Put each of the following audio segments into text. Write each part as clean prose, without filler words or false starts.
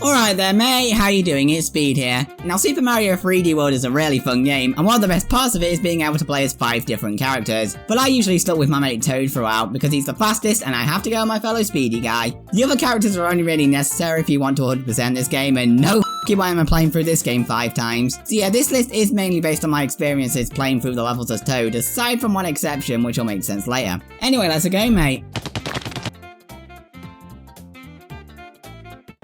Alright there mate, how you doing? It's Speed here. Now Super Mario 3D World is a really fun game, and one of the best parts of it is being able to play as 5 different characters. But I usually stuck with my mate Toad throughout, because he's the fastest and I have to go with my fellow Speedy guy. The other characters are only really necessary if you want to 100% this game, and no why am I playing through this game 5 times. So yeah, this list is mainly based on my experiences playing through the levels as Toad, aside from one exception which will make sense later. Anyway, let's go mate.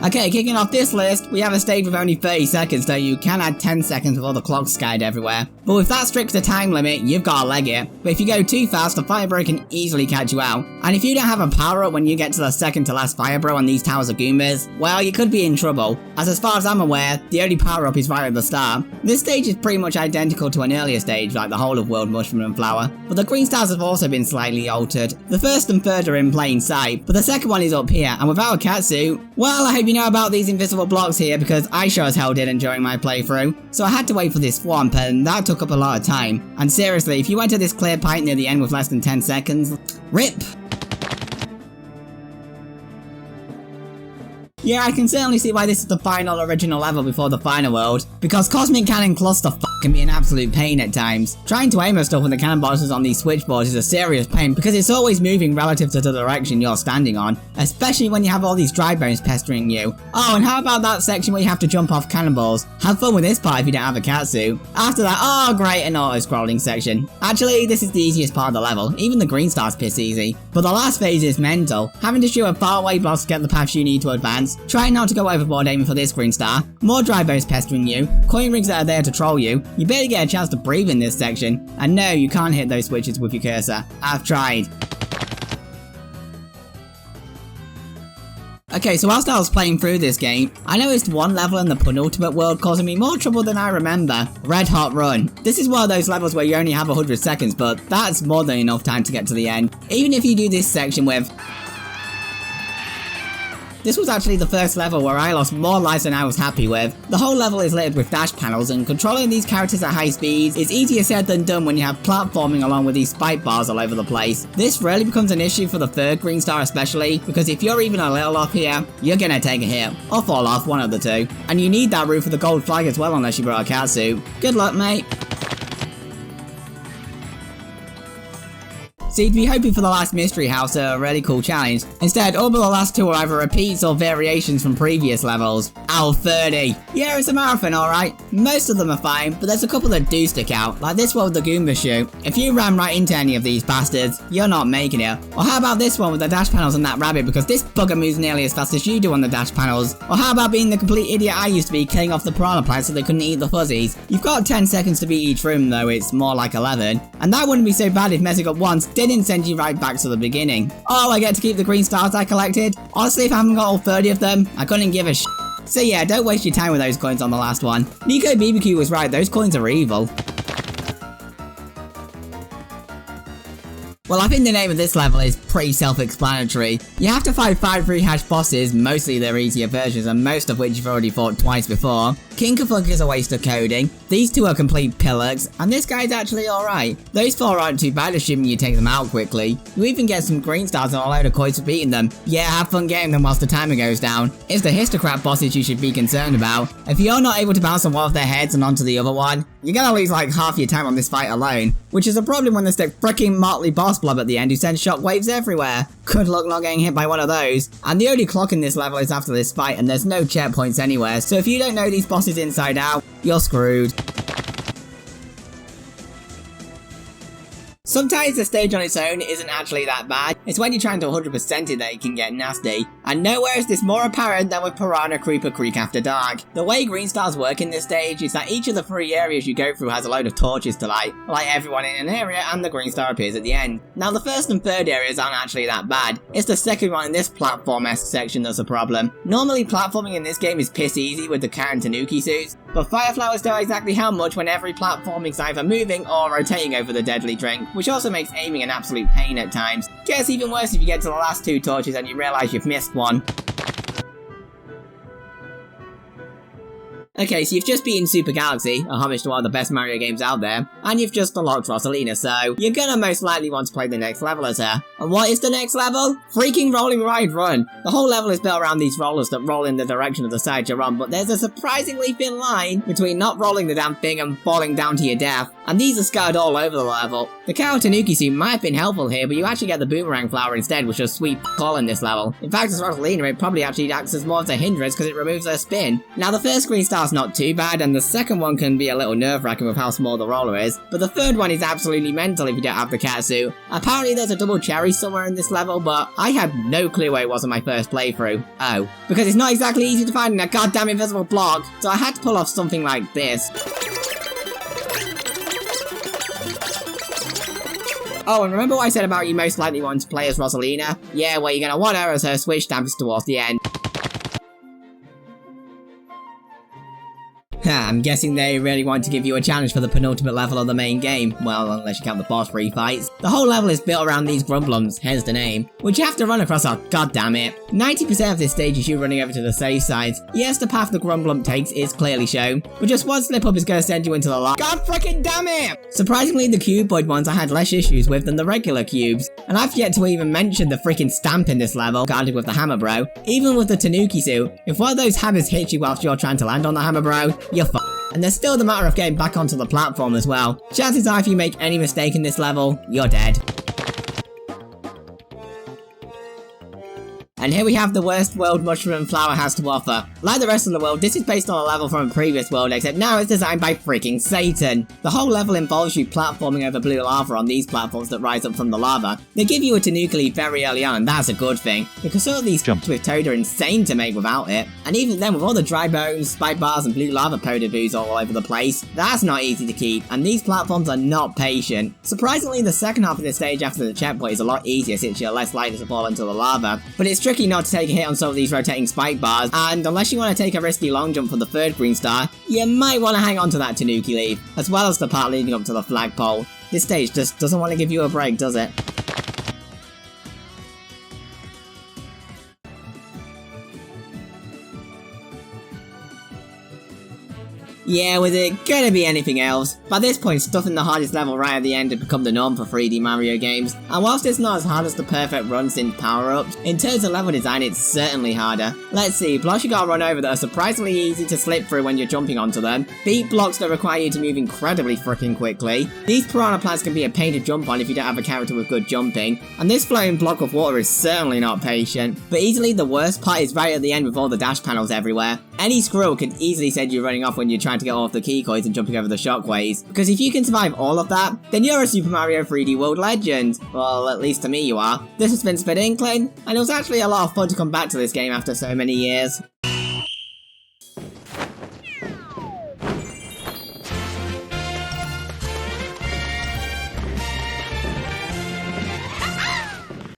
Okay, kicking off this list, we have a stage with only 30 seconds, though you can add 10 seconds before the clock's skied everywhere. But with that strict time limit, you've got to leg it. But if you go too fast, the fire bro can easily catch you out. And if you don't have a power up when you get to the second to last fire bro on these towers of Goombas, well, you could be in trouble. As far as I'm aware, the only power up is right at the start. This stage is pretty much identical to an earlier stage, like the whole of World Mushroom and Flower. But the green stars have also been slightly altered. The first and third are in plain sight, but the second one is up here, and without a catsuit, well, I hope you know about these invisible blocks here, because I sure as hell didn't during my playthrough. So I had to wait for this swamp, and that took up a lot of time. And seriously, if you went to this clear pipe near the end with less than 10 seconds, RIP! Yeah, I can certainly see why this is the final original level before the final world, because Cosmic Cannon Clusterfuck can be an absolute pain at times. Trying to aim at stuff when the cannon boxes on these switchboards is a serious pain because it's always moving relative to the direction you're standing on, especially when you have all these dry bones pestering you. Oh, and how about that section where you have to jump off cannonballs? Have fun with this part if you don't have a catsuit. After that, oh great, an auto-scrolling section. Actually, this is the easiest part of the level, even the green stars piss easy. But the last phase is mental, having to shoot a faraway boss to get the paths you need to advance. Try not to go overboard aiming for this green star, more dry bones pestering you, coin rings that are there to troll you, you barely get a chance to breathe in this section, and no, you can't hit those switches with your cursor. I've tried. Okay, so whilst I was playing through this game, I noticed one level in the penultimate world causing me more trouble than I remember. Red Hot Run. This is one of those levels where you only have 100 seconds, but that's more than enough time to get to the end. Even if you do this section with... This was actually the first level where I lost more lives than I was happy with. The whole level is littered with dash panels, and controlling these characters at high speeds is easier said than done when you have platforming along with these spike bars all over the place. This rarely becomes an issue for the third green star especially, because if you're even a little off here, you're gonna take a hit, or fall off, one of the two. And you need that route for the gold flag as well unless you brought a catsuit. Good luck mate. So you'd be hoping for the last mystery house, a really cool challenge. Instead, all but the last 2 are either repeats or variations from previous levels. Ow, 30. Yeah, it's a marathon, alright. Most of them are fine, but there's a couple that do stick out, like this one with the Goomba shoot. If you ram right into any of these bastards, you're not making it. Or how about this one with the dash panels and that rabbit, because this bugger moves nearly as fast as you do on the dash panels. Or how about being the complete idiot I used to be, killing off the piranha plants so they couldn't eat the fuzzies. You've got 10 seconds to beat each room, though it's more like 11. And that wouldn't be so bad if messing up once didn't send you right back to the beginning. Oh, I get to keep the green stars I collected? Honestly, if I haven't got all 30 of them, I couldn't give a sh**. So yeah, don't waste your time with those coins on the last one. Nico BBQ was right, those coins are evil. Well, I think the name of this level is pretty self-explanatory. You have to fight 5 rehashed bosses, mostly their easier versions and most of which you've already fought twice before. Kinkafunk is a waste of coding, these 2 are complete pillocks, and this guy's actually alright. Those 4 aren't too bad assuming you take them out quickly. You even get some green stars and a load of coins for beating them. Yeah, have fun getting them whilst the timer goes down. It's the histocrat bosses you should be concerned about. If you're not able to bounce on one of their heads and onto the other one, you're gonna lose like half your time on this fight alone, which is a problem when there's the freaking motley boss blob at the end who sends shockwaves everywhere. Good luck not getting hit by one of those. And the only clock in this level is after this fight, and there's no checkpoints anywhere, so if you don't know these bosses inside out, you're screwed. Sometimes the stage on its own isn't actually that bad, it's when you're trying to 100% it that it can get nasty. And nowhere is this more apparent than with Piranha Creeper Creek After Dark. The way green stars work in this stage is that each of the 3 areas you go through has a load of torches to light everyone in an area, and the green star appears at the end. Now the first and third areas aren't actually that bad, it's the second one in this platform-esque section that's a problem. Normally platforming in this game is piss easy with the cat and tanuki suits, but Fireflowers know exactly how much when every platforming is either moving or rotating over the deadly drink, which also makes aiming an absolute pain at times. Gets even worse if you get to the last 2 torches and you realise you've missed one. Okay, so you've just beaten Super Galaxy, a homage to one of the best Mario games out there, and you've just unlocked Rosalina, so you're gonna most likely want to play the next level as her. And what is the next level? Freaking Rolling Ride Run. The whole level is built around these rollers that roll in the direction of the side you're on, but there's a surprisingly thin line between not rolling the damn thing and falling down to your death. And these are scattered all over the level. The Cow Tanuki suit might have been helpful here, but you actually get the boomerang flower instead, which is sweet all in this level. In fact, as Rosalina, it probably actually acts as more of a hindrance because it removes her spin. Now, the first green star's not too bad, and the second one can be a little nerve-wracking with how small the roller is, but the third one is absolutely mental if you don't have the cat suit. Apparently there's a double cherry somewhere in this level, but I had no clue where it was on my first playthrough. Oh. Because it's not exactly easy to find in a goddamn invisible block, so I had to pull off something like this. Oh, and remember what I said about you most likely wanting to play as Rosalina? Yeah, well, you're gonna want her as her switch stamps towards the end. I'm guessing they really want to give you a challenge for the penultimate level of the main game. Well, unless you count the boss free fights. The whole level is built around these grumblums, hence the name, which you have to run across. Oh, goddammit. 90% of this stage is you running over to the safe sides. Yes, the path the grumblum takes is clearly shown, but just one slip up is going to send you into the lava. God freaking damn it! Surprisingly, the cuboid ones I had less issues with than the regular cubes, and I've yet to even mention the freaking stamp in this level, guarded with the hammer bro. Even with the Tanuki suit, if one of those hammers hits you whilst you're trying to land on the hammer bro, you're f***ed. And there's still the matter of getting back onto the platform as well. Chances are if you make any mistake in this level, you're dead. And here we have the worst world Mushroom Flower has to offer. Like the rest of the world, this is based on a level from a previous world, except now it's designed by freaking Satan. The whole level involves you platforming over blue lava on these platforms that rise up from the lava. They give you a Tanuki leaf very early on, and that's a good thing, because some of these jumps with Toad are insane to make without it. And even then, with all the dry bones, spike bars, and blue lava powder boos all over the place, that's not easy to keep, and these platforms are not patient. Surprisingly, the second half of this stage after the checkpoint is a lot easier since you're less likely to fall into the lava, but it's tricky not to take a hit on some of these rotating spike bars, and unless you want to take a risky long jump for the third green star, you might want to hang on to that Tanuki leaf, as well as the part leading up to the flagpole. This stage just doesn't want to give you a break, does it? Yeah, was it gonna be anything else? By this point, stuffing the hardest level right at the end had become the norm for 3D Mario games, and whilst it's not as hard as the perfect run synth power-ups, in terms of level design it's certainly harder. Let's see, blocks you gotta run over that are surprisingly easy to slip through when you're jumping onto them, beat blocks that require you to move incredibly freaking quickly, these piranha plants can be a pain to jump on if you don't have a character with good jumping, and this floating block of water is certainly not patient, but easily the worst part is right at the end with all the dash panels everywhere. Any squirrel can easily send you running off when you're trying to get all of the key coins and jumping over the shockwaves, because if you can survive all of that, then you're a Super Mario 3D World legend. Well, at least to me you are. This has been Spit Inkling, and it was actually a lot of fun to come back to this game after so many years.